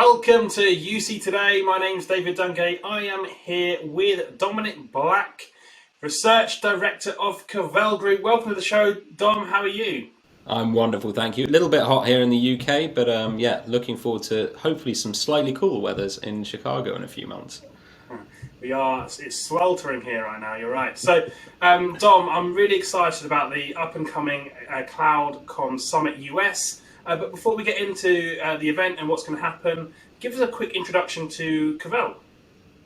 Welcome to UC Today. My name's David Dungay. I am here with Dominic Black, Research Director of Cavell Group. Welcome to the show, Dom. How are you? I'm wonderful, thank you. A little bit hot here in the UK, but yeah, looking forward to hopefully some slightly cooler weathers in Chicago in a few months. It's sweltering here right now, you're right. So, Dom, I'm really excited about the up-and-coming Cloudcom Summit US. But before we get into the event and what's going to happen, give us a quick introduction to Cavell.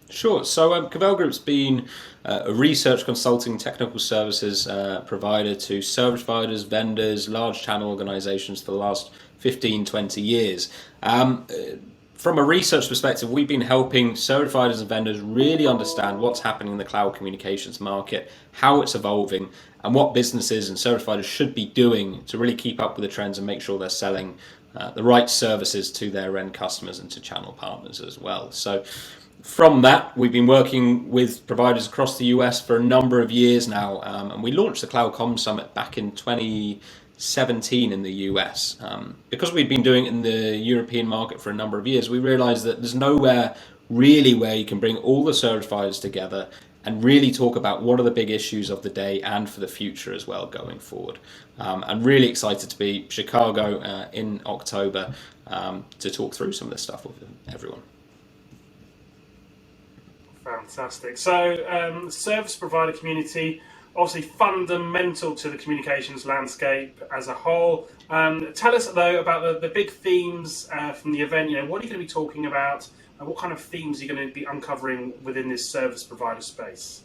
Sure. So Cavell Group's been a research consulting technical services provider to service providers, vendors, large channel organizations for the last 15, 20 years. From a research perspective, we've been helping service providers and vendors really understand what's happening in the cloud communications market, how it's evolving, and what businesses and service providers should be doing to really keep up with the trends and make sure they're selling the right services to their end customers and to channel partners as well. So from that, we've been working with providers across the US for a number of years now, and we launched the Cloudcom Summit back in 2017 in the US. Because we'd been doing it in the European market for a number of years, we realized that there's nowhere really where you can bring all the service providers together and really talk about what are the big issues of the day and for the future as well going forward. I'm really excited to be Chicago in October to talk through some of this stuff with everyone. Fantastic. So, service provider community, obviously fundamental to the communications landscape as a whole. Tell us, though, about the big themes from the event. You know, what are you going to be talking about? And what kind of themes are you going to be uncovering within this service provider space?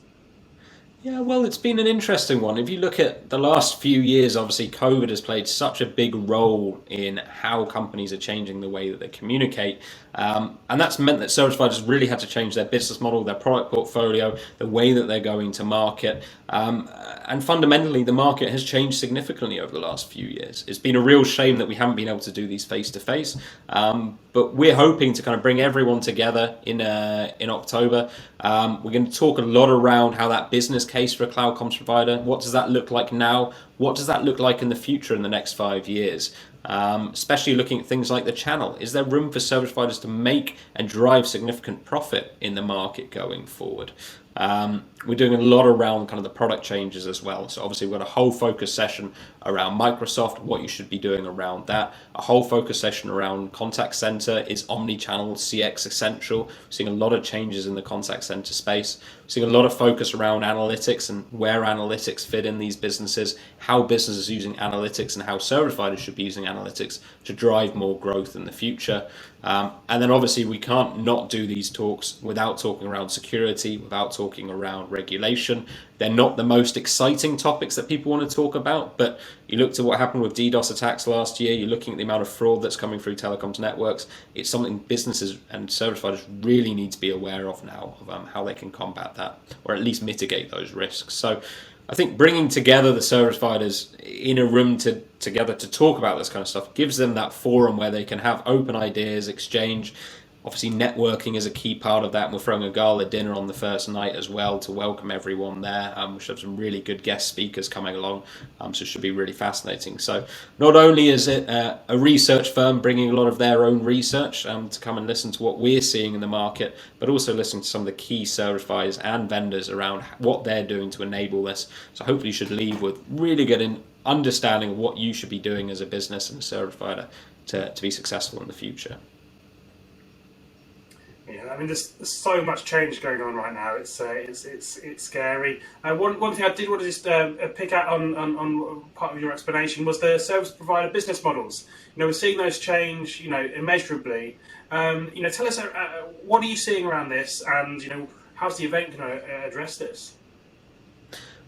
Yeah, well, it's been an interesting one. If you look at the last few years, obviously COVID has played such a big role in how companies are changing the way that they communicate. And that's meant that service providers really had to change their business model, their product portfolio, the way that they're going to market. And fundamentally, the market has changed significantly over the last few years. It's been a real shame that we haven't been able to do these face-to-face. But we're hoping to kind of bring everyone together in October. We're going to talk a lot around how that business case for a cloud comms provider, what does that look like now? What does that look like in the future in the next 5 years? Especially looking at things like the channel. Is there room for service providers to make and drive significant profit in the market going forward? We're doing a lot around kind of the product changes as well. So obviously we've got a whole focus session around Microsoft, what you should be doing around that. A whole focus session around contact center. Is omni-channel CX essential? We're seeing a lot of changes in the contact center space. We're seeing a lot of focus around analytics and where analytics fit in thes businesses, how businesses are using analytics and how service providers should be using analytics to drive more growth in the future. And then obviously we can't not do these talks without talking around security, without talking around regulation. They're not the most exciting topics that people want to talk about, but you looked at what happened with DDoS attacks last year, you're looking at the amount of fraud that's coming through telecoms networks. It's something businesses and service providers really need to be aware of now, of how they can combat that, or at least mitigate those risks. So I think bringing together the service providers in a room together to talk about this kind of stuff gives them that forum where they can have open ideas, exchange. Obviously, networking is a key part of that. And we're throwing a gala dinner on the first night as well to welcome everyone there. We should have some really good guest speakers coming along, so it should be really fascinating. So not only is it a research firm bringing a lot of their own research to come and listen to what we're seeing in the market, but also listening to some of the key service providers and vendors around what they're doing to enable this. So hopefully you should leave with really good understanding of what you should be doing as a business and a service provider to be successful in the future. Yeah, I mean, there's so much change going on right now. It's scary. One thing I did want to just pick out on part of your explanation was the service provider business models. You know, we're seeing those change, you know, immeasurably. You know, tell us what are you seeing around this, and you know, how's the event going to address this?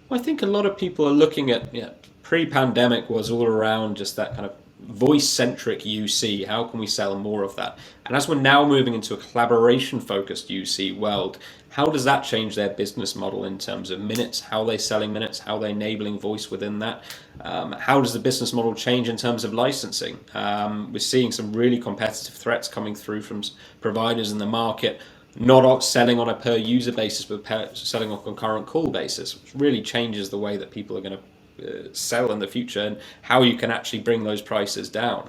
Well, I think a lot of people are looking at, pre-pandemic was all around just that kind of voice-centric UC. How can we sell more of that? And as we're now moving into a collaboration-focused UC world, how does that change their business model in terms of minutes? How are they selling minutes? How are they enabling voice within that? How does the business model change in terms of licensing? We're seeing some really competitive threats coming through from providers in the market, not selling on a per user basis, but selling on a concurrent call basis, which really changes the way that people are going to sell in the future, and how you can actually bring those prices down.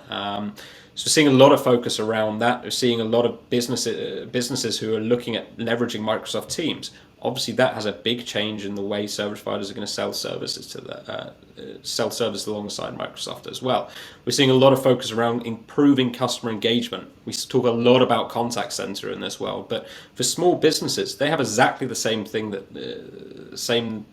So we're seeing a lot of focus around that. We're seeing a lot of businesses who are looking at leveraging Microsoft Teams. Obviously, that has a big change in the way service providers are going to sell services to sell service alongside Microsoft as well. We're seeing a lot of focus around improving customer engagement. We talk a lot about contact center in this world, but for small businesses, they have exactly the same thing that same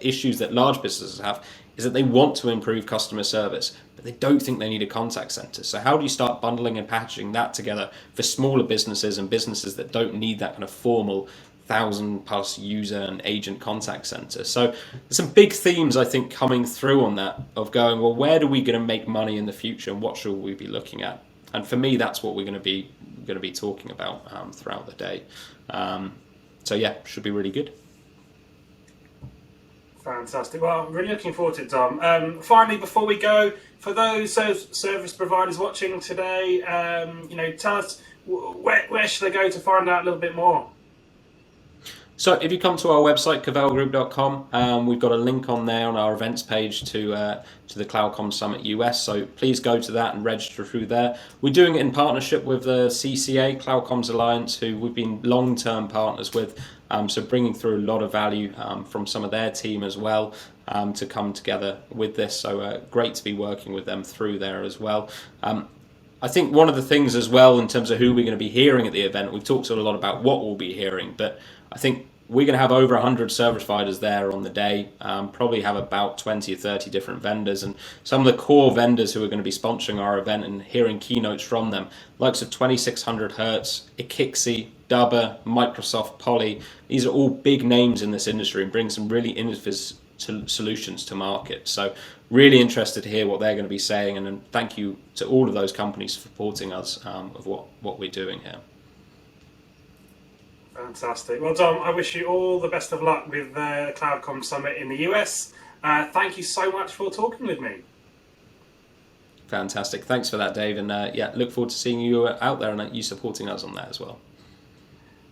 issues that large businesses have. Is that they want to improve customer service, but they don't think they need a contact center. So how do you start bundling and packaging that together for smaller businesses and businesses that don't need that kind of formal 1,000+ user and agent contact center? So there's some big themes, I think, coming through on that, of going, well, where are we going to make money in the future, and what should we be looking at? And for me, that's what we're going to be talking about throughout the day. So yeah, should be really good. Fantastic. Well, really looking forward to it, Dom. Finally, before we go, for those service providers watching today, tell us where should they go to find out a little bit more? So if you come to our website, cavellgroup.com, we've got a link on there on our events page to the Cloudcom Summit US. So please go to that and register through there. We're doing it in partnership with the CCA, Cloudcoms Alliance, who we've been long-term partners with. So bringing through a lot of value from some of their team as well to come together with this. So great to be working with them through there as well. I think one of the things as well in terms of who we're going to be hearing at the event, we've talked a lot about what we'll be hearing, but I think we're going to have over 100 service providers there on the day, probably have about 20 or 30 different vendors, and some of the core vendors who are going to be sponsoring our event and hearing keynotes from them, likes of 2600Hz, Ikixi, Dubber, Microsoft, Poly. These are all big names in this industry and bring some really innovative solutions to market. So really interested to hear what they're going to be saying, and then thank you to all of those companies for supporting us of what we're doing here. Fantastic. Well, Dom, I wish you all the best of luck with the Cloudcom Summit in the US. Thank you so much for talking with me. Fantastic. Thanks for that, Dave. And look forward to seeing you out there and you supporting us on that as well.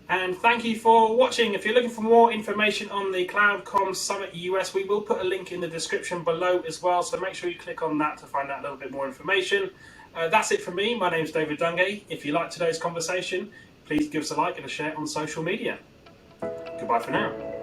And thank you for watching. If you're looking for more information on the Cloudcom Summit US, we will put a link in the description below as well. So make sure you click on that to find out a little bit more information. That's it from me. My name's David Dungay. If you liked today's conversation, please give us a like and a share on social media. Goodbye for now.